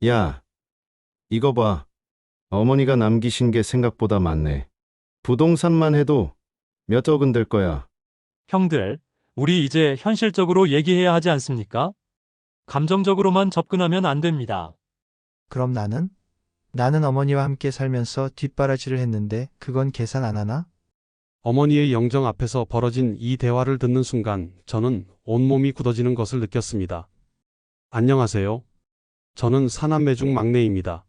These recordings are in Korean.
야, 이거 봐. 어머니가 남기신 게 생각보다 많네. 부동산만 해도 몇 억은 될 거야. 형들, 우리 이제 현실적으로 얘기해야 하지 않습니까? 감정적으로만 접근하면 안 됩니다. 그럼 나는 어머니와 함께 살면서 뒷바라지를 했는데 그건 계산 안 하나? 어머니의 영정 앞에서 벌어진 이 대화를 듣는 순간 저는 온몸이 굳어지는 것을 느꼈습니다. 안녕하세요. 저는 사남매 중 막내입니다.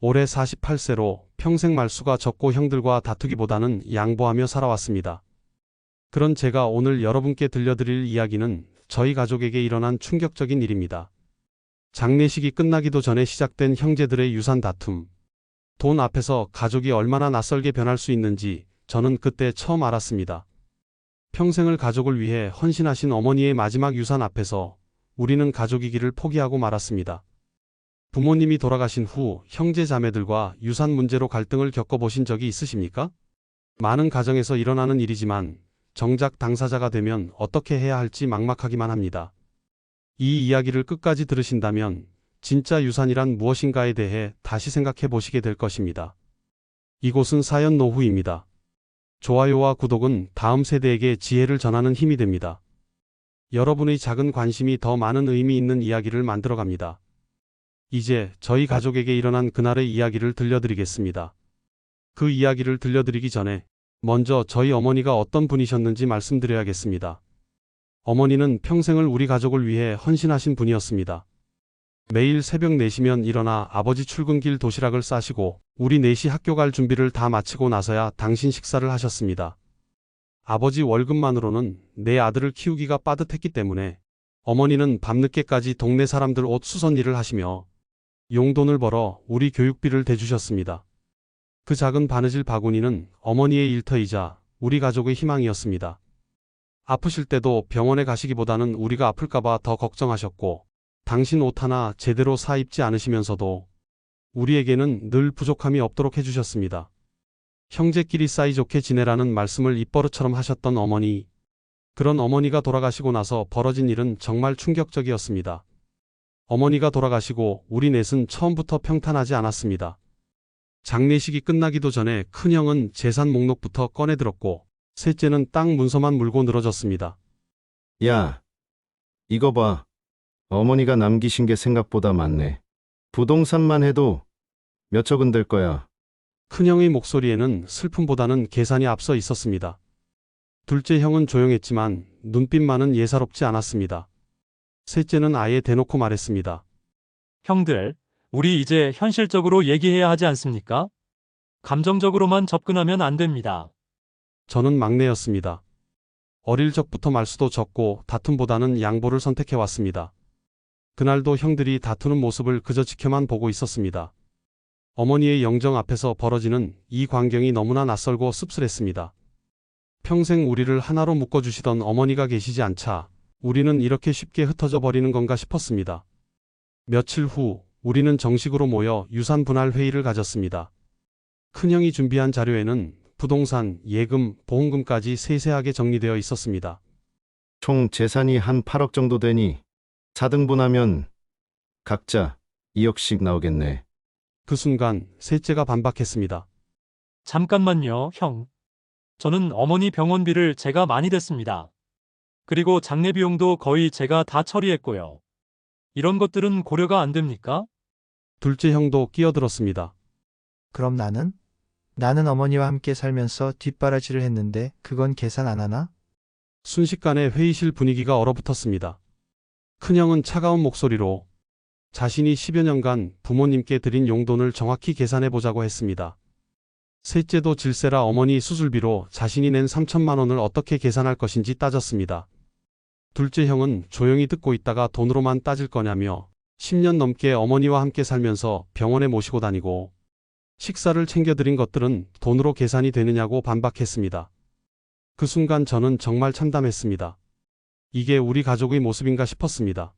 올해 48세로 평생 말수가 적고 형들과 다투기보다는 양보하며 살아왔습니다. 그런 제가 오늘 여러분께 들려드릴 이야기는 저희 가족에게 일어난 충격적인 일입니다. 장례식이 끝나기도 전에 시작된 형제들의 유산 다툼. 돈 앞에서 가족이 얼마나 낯설게 변할 수 있는지 저는 그때 처음 알았습니다. 평생을 가족을 위해 헌신하신 어머니의 마지막 유산 앞에서 우리는 가족이기를 포기하고 말았습니다. 부모님이 돌아가신 후 형제 자매들과 유산 문제로 갈등을 겪어보신 적이 있으십니까? 많은 가정에서 일어나는 일이지만 정작 당사자가 되면 어떻게 해야 할지 막막하기만 합니다. 이 이야기를 끝까지 들으신다면 진짜 유산이란 무엇인가에 대해 다시 생각해 보시게 될 것입니다. 이곳은 사연 노후입니다. 좋아요와 구독은 다음 세대에게 지혜를 전하는 힘이 됩니다. 여러분의 작은 관심이 더 많은 의미 있는 이야기를 만들어갑니다. 이제 저희 가족에게 일어난 그날의 이야기를 들려드리겠습니다. 그 이야기를 들려드리기 전에 먼저 저희 어머니가 어떤 분이셨는지 말씀드려야겠습니다. 어머니는 평생을 우리 가족을 위해 헌신하신 분이었습니다. 매일 새벽 4시면 일어나 아버지 출근길 도시락을 싸시고 우리 넷이 학교 갈 준비를 다 마치고 나서야 당신 식사를 하셨습니다. 아버지 월급만으로는 내 아들을 키우기가 빠듯했기 때문에 어머니는 밤늦게까지 동네 사람들 옷 수선 일을 하시며 용돈을 벌어 우리 교육비를 대주셨습니다. 그 작은 바느질 바구니는 어머니의 일터이자 우리 가족의 희망이었습니다. 아프실 때도 병원에 가시기보다는 우리가 아플까봐 더 걱정하셨고 당신 옷 하나 제대로 사 입지 않으시면서도 우리에게는 늘 부족함이 없도록 해주셨습니다. 형제끼리 사이좋게 지내라는 말씀을 입버릇처럼 하셨던 어머니. 그런 어머니가 돌아가시고 나서 벌어진 일은 정말 충격적이었습니다. 어머니가 돌아가시고 우리 넷은 처음부터 평탄하지 않았습니다. 장례식이 끝나기도 전에 큰형은 재산 목록부터 꺼내들었고 셋째는 땅 문서만 물고 늘어졌습니다. 야, 이거 봐. 어머니가 남기신 게 생각보다 많네. 부동산만 해도 몇 억은 될 거야. 큰형의 목소리에는 슬픔보다는 계산이 앞서 있었습니다. 둘째 형은 조용했지만 눈빛만은 예사롭지 않았습니다. 셋째는 아예 대놓고 말했습니다. 형들, 우리 이제 현실적으로 얘기해야 하지 않습니까? 감정적으로만 접근하면 안 됩니다. 저는 막내였습니다. 어릴 적부터 말수도 적고 다툼보다는 양보를 선택해왔습니다. 그날도 형들이 다투는 모습을 그저 지켜만 보고 있었습니다. 어머니의 영정 앞에서 벌어지는 이 광경이 너무나 낯설고 씁쓸했습니다. 평생 우리를 하나로 묶어주시던 어머니가 계시지 않자 우리는 이렇게 쉽게 흩어져 버리는 건가 싶었습니다. 며칠 후 우리는 정식으로 모여 유산 분할 회의를 가졌습니다. 큰형이 준비한 자료에는 부동산, 예금, 보험금까지 세세하게 정리되어 있었습니다. 총 재산이 한 8억 정도 되니 4등분하면 각자 2억씩 나오겠네. 그 순간 셋째가 반박했습니다. 잠깐만요, 형. 저는 어머니 병원비를 제가 많이 댔습니다. 그리고 장례 비용도 거의 제가 다 처리했고요. 이런 것들은 고려가 안 됩니까? 둘째 형도 끼어들었습니다. 그럼 나는 어머니와 함께 살면서 뒷바라지를 했는데 그건 계산 안 하나? 순식간에 회의실 분위기가 얼어붙었습니다. 큰형은 차가운 목소리로 자신이 10여 년간 부모님께 드린 용돈을 정확히 계산해보자고 했습니다. 셋째도 질세라 어머니 수술비로 자신이 낸 3천만 원을 어떻게 계산할 것인지 따졌습니다. 둘째 형은 조용히 듣고 있다가 돈으로만 따질 거냐며 10년 넘게 어머니와 함께 살면서 병원에 모시고 다니고 식사를 챙겨드린 것들은 돈으로 계산이 되느냐고 반박했습니다. 그 순간 저는 정말 참담했습니다. 이게 우리 가족의 모습인가 싶었습니다.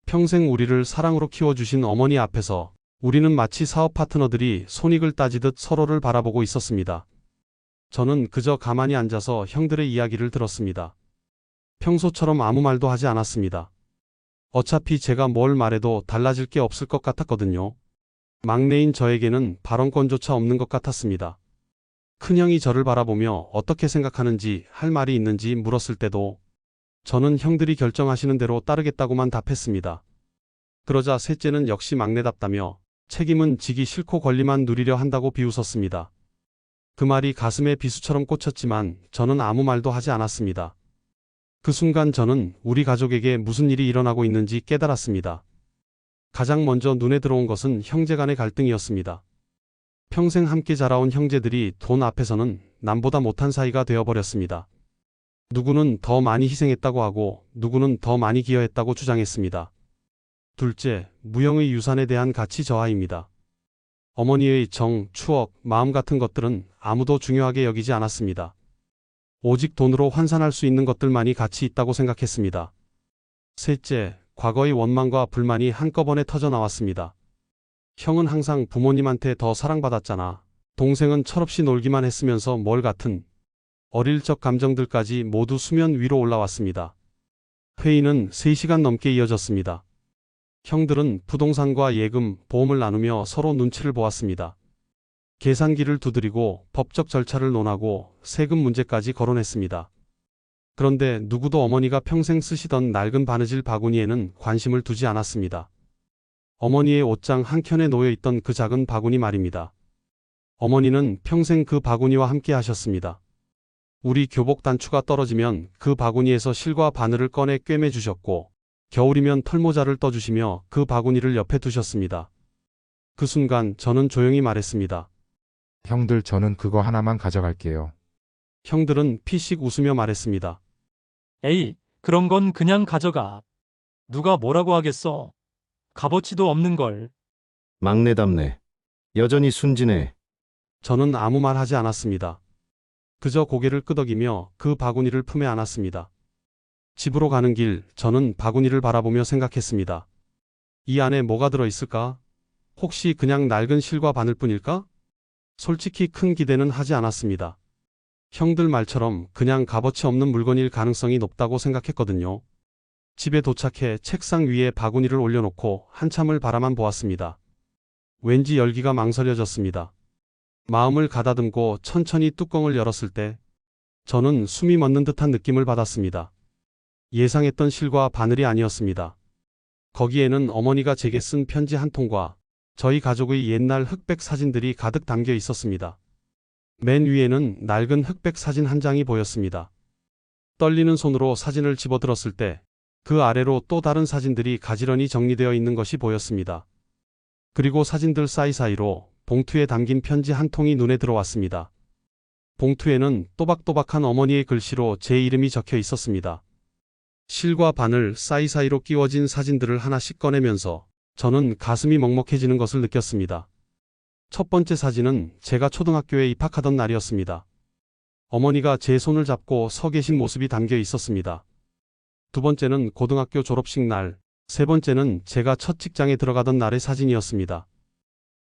평생 우리를 사랑으로 키워주신 어머니 앞에서 우리는 마치 사업 파트너들이 손익을 따지듯 서로를 바라보고 있었습니다. 저는 그저 가만히 앉아서 형들의 이야기를 들었습니다. 평소처럼 아무 말도 하지 않았습니다. 어차피 제가 뭘 말해도 달라질 게 없을 것 같았거든요. 막내인 저에게는 발언권조차 없는 것 같았습니다. 큰형이 저를 바라보며 어떻게 생각하는지 할 말이 있는지 물었을 때도 저는 형들이 결정하시는 대로 따르겠다고만 답했습니다. 그러자 셋째는 역시 막내답다며 책임은 지기 싫고 권리만 누리려 한다고 비웃었습니다. 그 말이 가슴에 비수처럼 꽂혔지만 저는 아무 말도 하지 않았습니다. 그 순간 저는 우리 가족에게 무슨 일이 일어나고 있는지 깨달았습니다. 가장 먼저 눈에 들어온 것은 형제 간의 갈등이었습니다. 평생 함께 자라온 형제들이 돈 앞에서는 남보다 못한 사이가 되어버렸습니다. 누구는 더 많이 희생했다고 하고 누구는 더 많이 기여했다고 주장했습니다. 둘째, 무형의 유산에 대한 가치 저하입니다. 어머니의 정, 추억, 마음 같은 것들은 아무도 중요하게 여기지 않았습니다. 오직 돈으로 환산할 수 있는 것들만이 가치 있다고 생각했습니다. 셋째, 과거의 원망과 불만이 한꺼번에 터져 나왔습니다. 형은 항상 부모님한테 더 사랑받았잖아. 동생은 철없이 놀기만 했으면서 뭘 같은 어릴 적 감정들까지 모두 수면 위로 올라왔습니다. 회의는 3시간 넘게 이어졌습니다. 형들은 부동산과 예금, 보험을 나누며 서로 눈치를 보았습니다. 계산기를 두드리고 법적 절차를 논하고 세금 문제까지 거론했습니다. 그런데 누구도 어머니가 평생 쓰시던 낡은 바느질 바구니에는 관심을 두지 않았습니다. 어머니의 옷장 한켠에 놓여 있던 그 작은 바구니 말입니다. 어머니는 평생 그 바구니와 함께 하셨습니다. 우리 교복 단추가 떨어지면 그 바구니에서 실과 바늘을 꺼내 꿰매 주셨고 겨울이면 털모자를 떠주시며 그 바구니를 옆에 두셨습니다. 그 순간 저는 조용히 말했습니다. 형들 저는 그거 하나만 가져갈게요. 형들은 피식 웃으며 말했습니다. 에이, 그런 건 그냥 가져가. 누가 뭐라고 하겠어. 값어치도 없는 걸. 막내답네. 여전히 순진해. 저는 아무 말 하지 않았습니다. 그저 고개를 끄덕이며 그 바구니를 품에 안았습니다. 집으로 가는 길, 저는 바구니를 바라보며 생각했습니다. 이 안에 뭐가 들어있을까? 혹시 그냥 낡은 실과 바늘뿐일까? 솔직히 큰 기대는 하지 않았습니다. 형들 말처럼 그냥 값어치 없는 물건일 가능성이 높다고 생각했거든요. 집에 도착해 책상 위에 바구니를 올려놓고 한참을 바라만 보았습니다. 왠지 열기가 망설여졌습니다. 마음을 가다듬고 천천히 뚜껑을 열었을 때 저는 숨이 멎는 듯한 느낌을 받았습니다. 예상했던 실과 바늘이 아니었습니다. 거기에는 어머니가 제게 쓴 편지 한 통과 저희 가족의 옛날 흑백 사진들이 가득 담겨 있었습니다. 맨 위에는 낡은 흑백 사진 한 장이 보였습니다. 떨리는 손으로 사진을 집어들었을 때 그 아래로 또 다른 사진들이 가지런히 정리되어 있는 것이 보였습니다. 그리고 사진들 사이사이로 봉투에 담긴 편지 한 통이 눈에 들어왔습니다. 봉투에는 또박또박한 어머니의 글씨로 제 이름이 적혀 있었습니다. 실과 바늘 사이사이로 끼워진 사진들을 하나씩 꺼내면서 저는 가슴이 먹먹해지는 것을 느꼈습니다. 첫 번째 사진은 제가 초등학교에 입학하던 날이었습니다. 어머니가 제 손을 잡고 서 계신 모습이 담겨 있었습니다. 두 번째는 고등학교 졸업식 날, 세 번째는 제가 첫 직장에 들어가던 날의 사진이었습니다.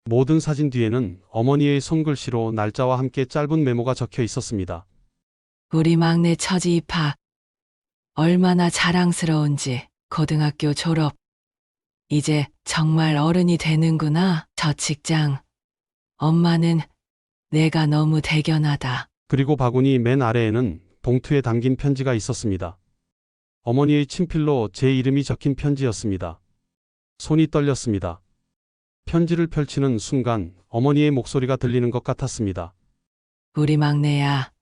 모든 사진 뒤에는 어머니의 손글씨로 날짜와 함께 짧은 메모가 적혀 있었습니다. 우리 막내 처지 입학. 얼마나 자랑스러운지. 고등학교 졸업. 이제 정말 어른이 되는구나. 저 직장. 엄마는 내가 너무 대견하다. 그리고 바구니 맨 아래에는 봉투에 담긴 편지가 있었습니다. 어머니의 친필로 제 이름이 적힌 편지였습니다. 손이 떨렸습니다. 편지를 펼치는 순간 어머니의 목소리가 들리는 것 같았습니다. 우리 막내야.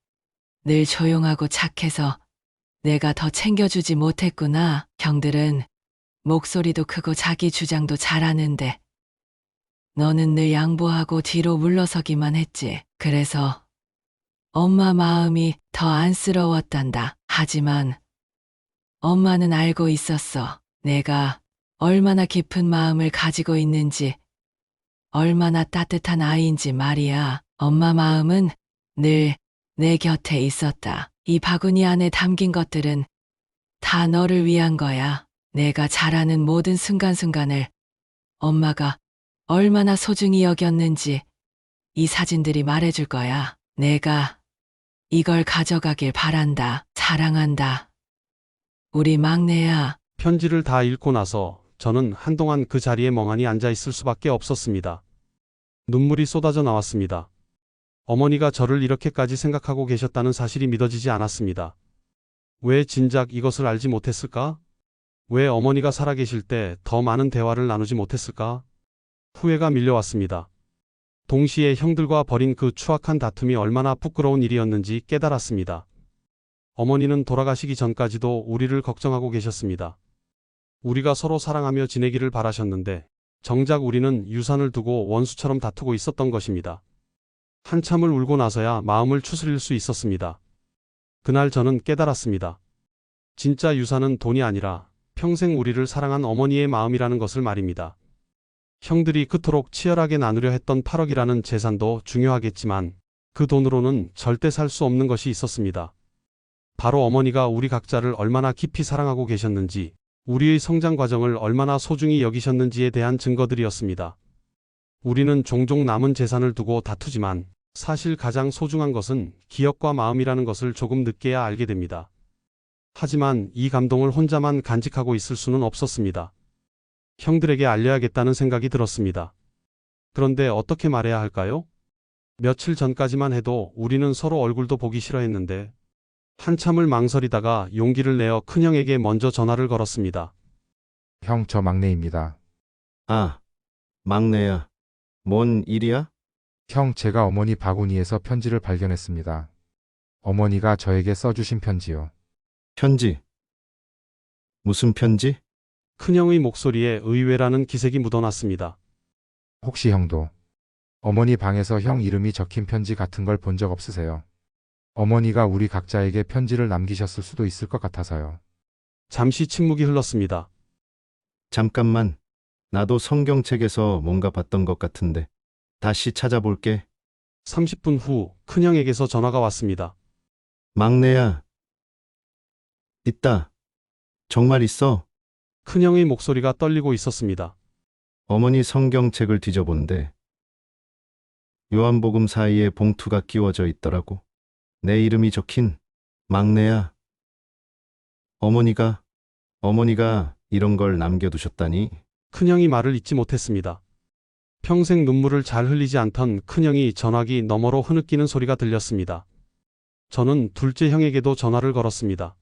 늘 조용하고 착해서 내가 더 챙겨주지 못했구나. 형들은 목소리도 크고 자기 주장도 잘하는데 너는 늘 양보하고 뒤로 물러서기만 했지. 그래서 엄마 마음이 더 안쓰러웠단다. 하지만 엄마는 알고 있었어. 내가 얼마나 깊은 마음을 가지고 있는지, 얼마나 따뜻한 아이인지 말이야. 엄마 마음은 늘 내 곁에 있었다. 이 바구니 안에 담긴 것들은 다 너를 위한 거야. 내가 자라는 모든 순간순간을 엄마가 얼마나 소중히 여겼는지 이 사진들이 말해줄 거야. 내가 이걸 가져가길 바란다. 사랑한다. 우리 막내야. 편지를 다 읽고 나서 저는 한동안 그 자리에 멍하니 앉아 있을 수밖에 없었습니다. 눈물이 쏟아져 나왔습니다. 어머니가 저를 이렇게까지 생각하고 계셨다는 사실이 믿어지지 않았습니다. 왜 진작 이것을 알지 못했을까? 왜 어머니가 살아계실 때 더 많은 대화를 나누지 못했을까? 후회가 밀려왔습니다. 동시에 형들과 벌인 그 추악한 다툼이 얼마나 부끄러운 일이었는지 깨달았습니다. 어머니는 돌아가시기 전까지도 우리를 걱정하고 계셨습니다. 우리가 서로 사랑하며 지내기를 바라셨는데 정작 우리는 유산을 두고 원수처럼 다투고 있었던 것입니다. 한참을 울고 나서야 마음을 추스릴 수 있었습니다. 그날 저는 깨달았습니다. 진짜 유산은 돈이 아니라 평생 우리를 사랑한 어머니의 마음이라는 것을 말입니다. 형들이 그토록 치열하게 나누려 했던 8억이라는 재산도 중요하겠지만 그 돈으로는 절대 살 수 없는 것이 있었습니다. 바로 어머니가 우리 각자를 얼마나 깊이 사랑하고 계셨는지, 우리의 성장 과정을 얼마나 소중히 여기셨는지에 대한 증거들이었습니다. 우리는 종종 남은 재산을 두고 다투지만 사실 가장 소중한 것은 기억과 마음이라는 것을 조금 늦게야 알게 됩니다. 하지만 이 감동을 혼자만 간직하고 있을 수는 없었습니다. 형들에게 알려야겠다는 생각이 들었습니다. 그런데 어떻게 말해야 할까요? 며칠 전까지만 해도 우리는 서로 얼굴도 보기 싫어했는데 한참을 망설이다가 용기를 내어 큰형에게 먼저 전화를 걸었습니다. 형, 저 막내입니다. 아, 막내야. 뭔 일이야? 형, 제가 어머니 바구니에서 편지를 발견했습니다. 어머니가 저에게 써주신 편지요. 편지. 무슨 편지? 큰형의 목소리에 의외라는 기색이 묻어났습니다. 혹시 형도 어머니 방에서 형 이름이 적힌 편지 같은 걸 본 적 없으세요? 어머니가 우리 각자에게 편지를 남기셨을 수도 있을 것 같아서요. 잠시 침묵이 흘렀습니다. 잠깐만. 나도 성경책에서 뭔가 봤던 것 같은데. 다시 찾아볼게. 30분 후 큰형에게서 전화가 왔습니다. 막내야. 있다. 정말 있어. 큰형의 목소리가 떨리고 있었습니다. 어머니 성경책을 뒤져본데 요한복음 사이에 봉투가 끼워져 있더라고. 내 이름이 적힌. 막내야. 어머니가 이런 걸 남겨두셨다니. 큰형이 말을 잇지 못했습니다. 평생 눈물을 잘 흘리지 않던 큰형이 전화기 너머로 흐느끼는 소리가 들렸습니다. 저는 둘째 형에게도 전화를 걸었습니다.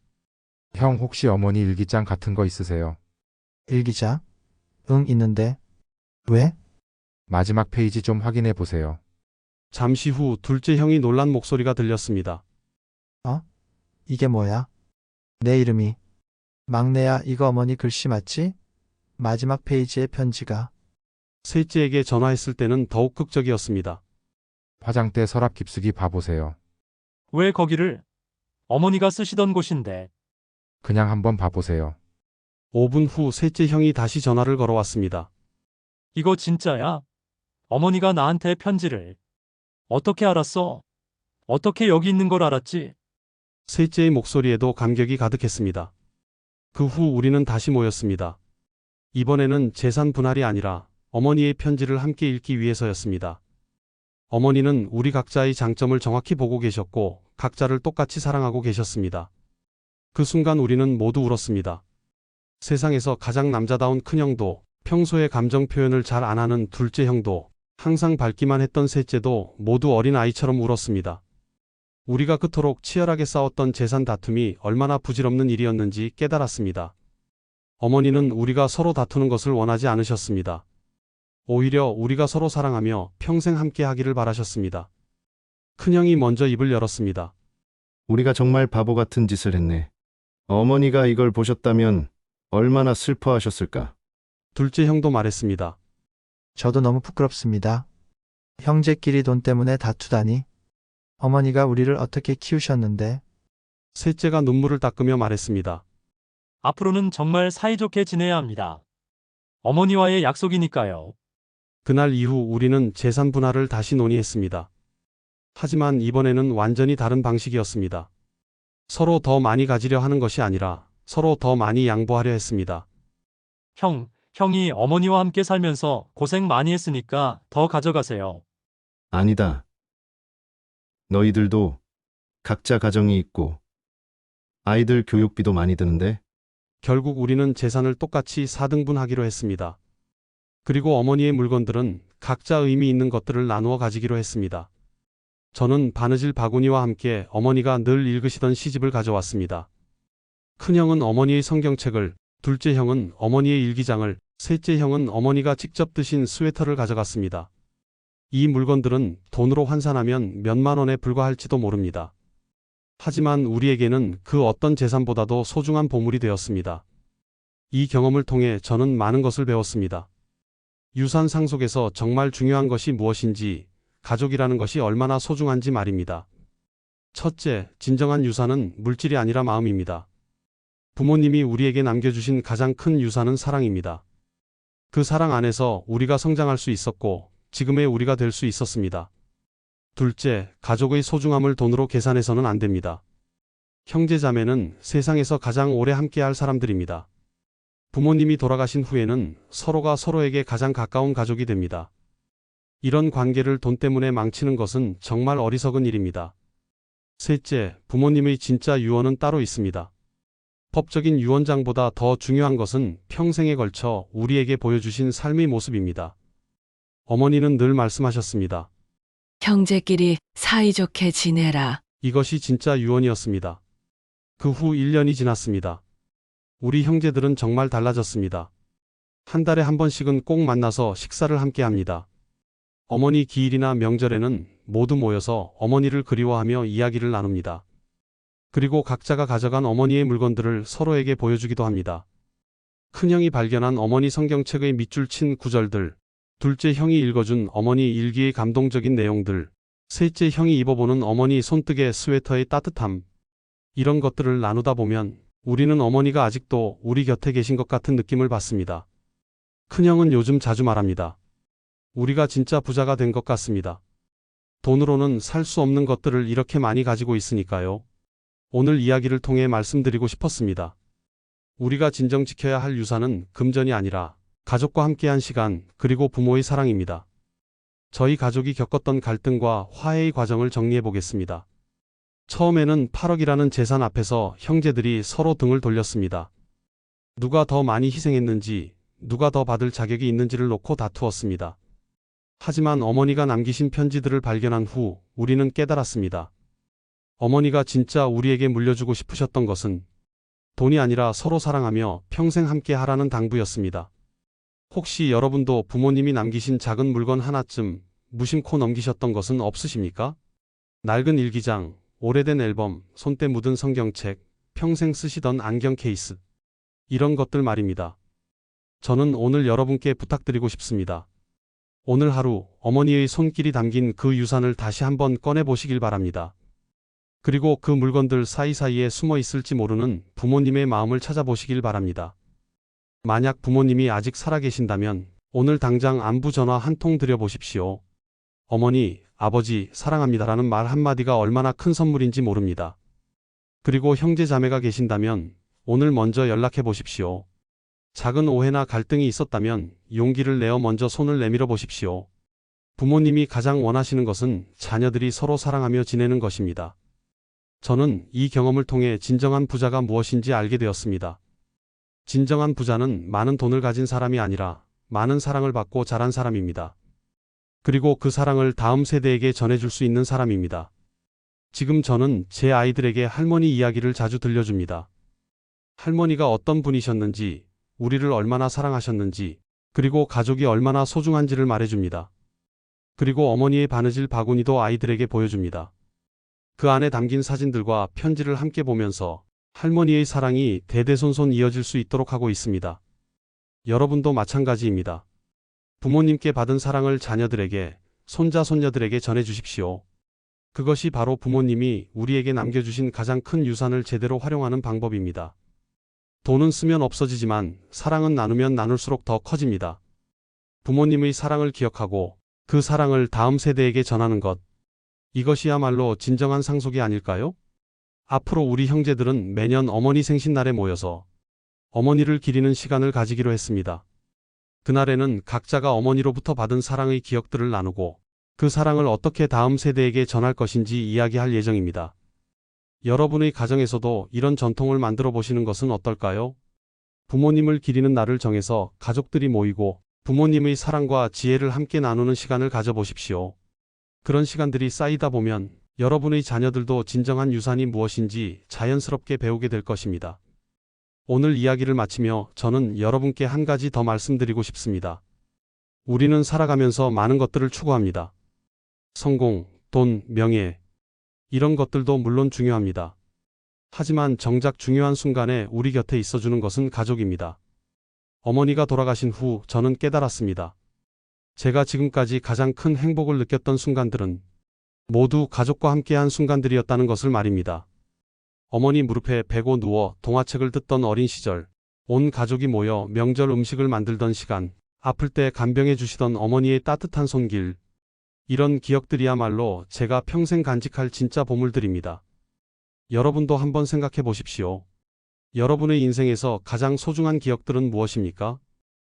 형, 혹시 어머니 일기장 같은 거 있으세요? 일기장? 응, 있는데. 왜? 마지막 페이지 좀 확인해 보세요. 잠시 후 둘째 형이 놀란 목소리가 들렸습니다. 이게 뭐야? 내 이름이. 막내야, 이거 어머니 글씨 맞지? 마지막 페이지의 편지가. 셋째에게 전화했을 때는 더욱 극적이었습니다. 화장대 서랍 깊숙이 봐보세요. 왜 거기를? 어머니가 쓰시던 곳인데. 그냥 한번 봐보세요. 5분 후 셋째 형이 다시 전화를 걸어왔습니다. 이거 진짜야? 어머니가 나한테 편지를. 어떻게 알았어? 어떻게 여기 있는 걸 알았지? 셋째의 목소리에도 감격이 가득했습니다. 그 후 우리는 다시 모였습니다. 이번에는 재산 분할이 아니라 어머니의 편지를 함께 읽기 위해서였습니다. 어머니는 우리 각자의 장점을 정확히 보고 계셨고 각자를 똑같이 사랑하고 계셨습니다. 그 순간 우리는 모두 울었습니다. 세상에서 가장 남자다운 큰형도, 평소에 감정 표현을 잘 안 하는 둘째 형도, 항상 밝기만 했던 셋째도 모두 어린 아이처럼 울었습니다. 우리가 그토록 치열하게 싸웠던 재산 다툼이 얼마나 부질없는 일이었는지 깨달았습니다. 어머니는 우리가 서로 다투는 것을 원하지 않으셨습니다. 오히려 우리가 서로 사랑하며 평생 함께 하기를 바라셨습니다. 큰형이 먼저 입을 열었습니다. 우리가 정말 바보 같은 짓을 했네. 어머니가 이걸 보셨다면 얼마나 슬퍼하셨을까. 둘째 형도 말했습니다. 저도 너무 부끄럽습니다. 형제끼리 돈 때문에 다투다니. 어머니가 우리를 어떻게 키우셨는데. 셋째가 눈물을 닦으며 말했습니다. 앞으로는 정말 사이좋게 지내야 합니다. 어머니와의 약속이니까요. 그날 이후 우리는 재산 분할을 다시 논의했습니다. 하지만 이번에는 완전히 다른 방식이었습니다. 서로 더 많이 가지려 하는 것이 아니라 서로 더 많이 양보하려 했습니다. 형이 어머니와 함께 살면서 고생 많이 했으니까 더 가져가세요. 아니다. 너희들도 각자 가정이 있고 아이들 교육비도 많이 드는데 결국 우리는 재산을 똑같이 4등분하기로 했습니다. 그리고 어머니의 물건들은 각자 의미 있는 것들을 나누어 가지기로 했습니다. 저는 바느질 바구니와 함께 어머니가 늘 읽으시던 시집을 가져왔습니다. 큰형은 어머니의 성경책을, 둘째 형은 어머니의 일기장을, 셋째 형은 어머니가 직접 드신 스웨터를 가져갔습니다. 이 물건들은 돈으로 환산하면 몇만 원에 불과할지도 모릅니다. 하지만 우리에게는 그 어떤 재산보다도 소중한 보물이 되었습니다. 이 경험을 통해 저는 많은 것을 배웠습니다. 유산 상속에서 정말 중요한 것이 무엇인지, 가족이라는 것이 얼마나 소중한지 말입니다. 첫째, 진정한 유산은 물질이 아니라 마음입니다. 부모님이 우리에게 남겨주신 가장 큰 유산은 사랑입니다. 그 사랑 안에서 우리가 성장할 수 있었고, 지금의 우리가 될 수 있었습니다. 둘째, 가족의 소중함을 돈으로 계산해서는 안 됩니다. 형제자매는 세상에서 가장 오래 함께할 사람들입니다. 부모님이 돌아가신 후에는 서로가 서로에게 가장 가까운 가족이 됩니다. 이런 관계를 돈 때문에 망치는 것은 정말 어리석은 일입니다. 셋째, 부모님의 진짜 유언은 따로 있습니다. 법적인 유언장보다 더 중요한 것은 평생에 걸쳐 우리에게 보여주신 삶의 모습입니다. 어머니는 늘 말씀하셨습니다. 형제끼리 사이좋게 지내라. 이것이 진짜 유언이었습니다. 그 후 1년이 지났습니다. 우리 형제들은 정말 달라졌습니다. 한 달에 한 번씩은 꼭 만나서 식사를 함께 합니다. 어머니 기일이나 명절에는 모두 모여서 어머니를 그리워하며 이야기를 나눕니다. 그리고 각자가 가져간 어머니의 물건들을 서로에게 보여주기도 합니다. 큰형이 발견한 어머니 성경책의 밑줄 친 구절들, 둘째 형이 읽어준 어머니 일기의 감동적인 내용들, 셋째 형이 입어보는 어머니 손뜨개 스웨터의 따뜻함, 이런 것들을 나누다 보면 우리는 어머니가 아직도 우리 곁에 계신 것 같은 느낌을 받습니다. 큰형은 요즘 자주 말합니다. 우리가 진짜 부자가 된 것 같습니다. 돈으로는 살 수 없는 것들을 이렇게 많이 가지고 있으니까요. 오늘 이야기를 통해 말씀드리고 싶었습니다. 우리가 진정 지켜야 할 유산은 금전이 아니라 가족과 함께한 시간, 그리고 부모의 사랑입니다. 저희 가족이 겪었던 갈등과 화해의 과정을 정리해 보겠습니다. 처음에는 8억이라는 재산 앞에서 형제들이 서로 등을 돌렸습니다. 누가 더 많이 희생했는지, 누가 더 받을 자격이 있는지를 놓고 다투었습니다. 하지만 어머니가 남기신 편지들을 발견한 후 우리는 깨달았습니다. 어머니가 진짜 우리에게 물려주고 싶으셨던 것은 돈이 아니라 서로 사랑하며 평생 함께 하라는 당부였습니다. 혹시 여러분도 부모님이 남기신 작은 물건 하나쯤 무심코 넘기셨던 것은 없으십니까? 낡은 일기장, 오래된 앨범, 손때 묻은 성경책, 평생 쓰시던 안경 케이스. 이런 것들 말입니다. 저는 오늘 여러분께 부탁드리고 싶습니다. 오늘 하루 어머니의 손길이 담긴 그 유산을 다시 한번 꺼내 보시길 바랍니다. 그리고 그 물건들 사이사이에 숨어 있을지 모르는 부모님의 마음을 찾아보시길 바랍니다. 만약 부모님이 아직 살아계신다면 오늘 당장 안부 전화 한 통 드려보십시오. 어머니, 아버지, 사랑합니다라는 말 한마디가 얼마나 큰 선물인지 모릅니다. 그리고 형제 자매가 계신다면 오늘 먼저 연락해 보십시오. 작은 오해나 갈등이 있었다면 용기를 내어 먼저 손을 내밀어 보십시오. 부모님이 가장 원하시는 것은 자녀들이 서로 사랑하며 지내는 것입니다. 저는 이 경험을 통해 진정한 부자가 무엇인지 알게 되었습니다. 진정한 부자는 많은 돈을 가진 사람이 아니라 많은 사랑을 받고 자란 사람입니다. 그리고 그 사랑을 다음 세대에게 전해줄 수 있는 사람입니다. 지금 저는 제 아이들에게 할머니 이야기를 자주 들려줍니다. 할머니가 어떤 분이셨는지, 우리를 얼마나 사랑하셨는지, 그리고 가족이 얼마나 소중한지를 말해줍니다. 그리고 어머니의 바느질 바구니도 아이들에게 보여줍니다. 그 안에 담긴 사진들과 편지를 함께 보면서 할머니의 사랑이 대대손손 이어질 수 있도록 하고 있습니다. 여러분도 마찬가지입니다. 부모님께 받은 사랑을 자녀들에게, 손자, 손녀들에게 전해주십시오. 그것이 바로 부모님이 우리에게 남겨주신 가장 큰 유산을 제대로 활용하는 방법입니다. 돈은 쓰면 없어지지만 사랑은 나누면 나눌수록 더 커집니다. 부모님의 사랑을 기억하고 그 사랑을 다음 세대에게 전하는 것. 이것이야말로 진정한 상속이 아닐까요? 앞으로 우리 형제들은 매년 어머니 생신날에 모여서 어머니를 기리는 시간을 가지기로 했습니다. 그날에는 각자가 어머니로부터 받은 사랑의 기억들을 나누고 그 사랑을 어떻게 다음 세대에게 전할 것인지 이야기할 예정입니다. 여러분의 가정에서도 이런 전통을 만들어 보시는 것은 어떨까요? 부모님을 기리는 날을 정해서 가족들이 모이고 부모님의 사랑과 지혜를 함께 나누는 시간을 가져보십시오. 그런 시간들이 쌓이다 보면 여러분의 자녀들도 진정한 유산이 무엇인지 자연스럽게 배우게 될 것입니다. 오늘 이야기를 마치며 저는 여러분께 한 가지 더 말씀드리고 싶습니다. 우리는 살아가면서 많은 것들을 추구합니다. 성공, 돈, 명예, 이런 것들도 물론 중요합니다. 하지만 정작 중요한 순간에 우리 곁에 있어주는 것은 가족입니다. 어머니가 돌아가신 후 저는 깨달았습니다. 제가 지금까지 가장 큰 행복을 느꼈던 순간들은 모두 가족과 함께한 순간들이었다는 것을 말입니다. 어머니 무릎에 베고 누워 동화책을 듣던 어린 시절, 온 가족이 모여 명절 음식을 만들던 시간, 아플 때 간병해 주시던 어머니의 따뜻한 손길, 이런 기억들이야말로 제가 평생 간직할 진짜 보물들입니다. 여러분도 한번 생각해 보십시오. 여러분의 인생에서 가장 소중한 기억들은 무엇입니까?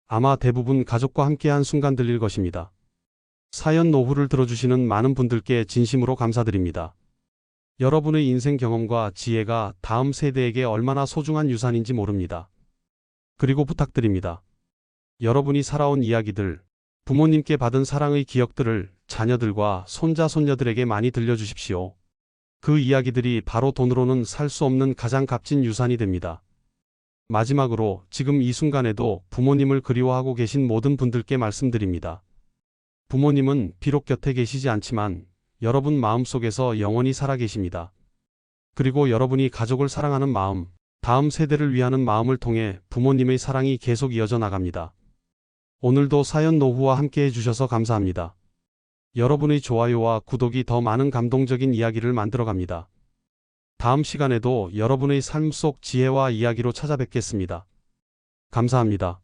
아마 대부분 가족과 함께한 순간들일 것입니다. 사연 노후를 들어주시는 많은 분들께 진심으로 감사드립니다. 여러분의 인생 경험과 지혜가 다음 세대에게 얼마나 소중한 유산인지 모릅니다. 그리고 부탁드립니다. 여러분이 살아온 이야기들, 부모님께 받은 사랑의 기억들을 자녀들과 손자, 손녀들에게 많이 들려주십시오. 그 이야기들이 바로 돈으로는 살 수 없는 가장 값진 유산이 됩니다. 마지막으로 지금 이 순간에도 부모님을 그리워하고 계신 모든 분들께 말씀드립니다. 부모님은 비록 곁에 계시지 않지만 여러분 마음속에서 영원히 살아 계십니다. 그리고 여러분이 가족을 사랑하는 마음, 다음 세대를 위하는 마음을 통해 부모님의 사랑이 계속 이어져 나갑니다. 오늘도 사연 노후와 함께 해주셔서 감사합니다. 여러분의 좋아요와 구독이 더 많은 감동적인 이야기를 만들어갑니다. 다음 시간에도 여러분의 삶 속 지혜와 이야기로 찾아뵙겠습니다. 감사합니다.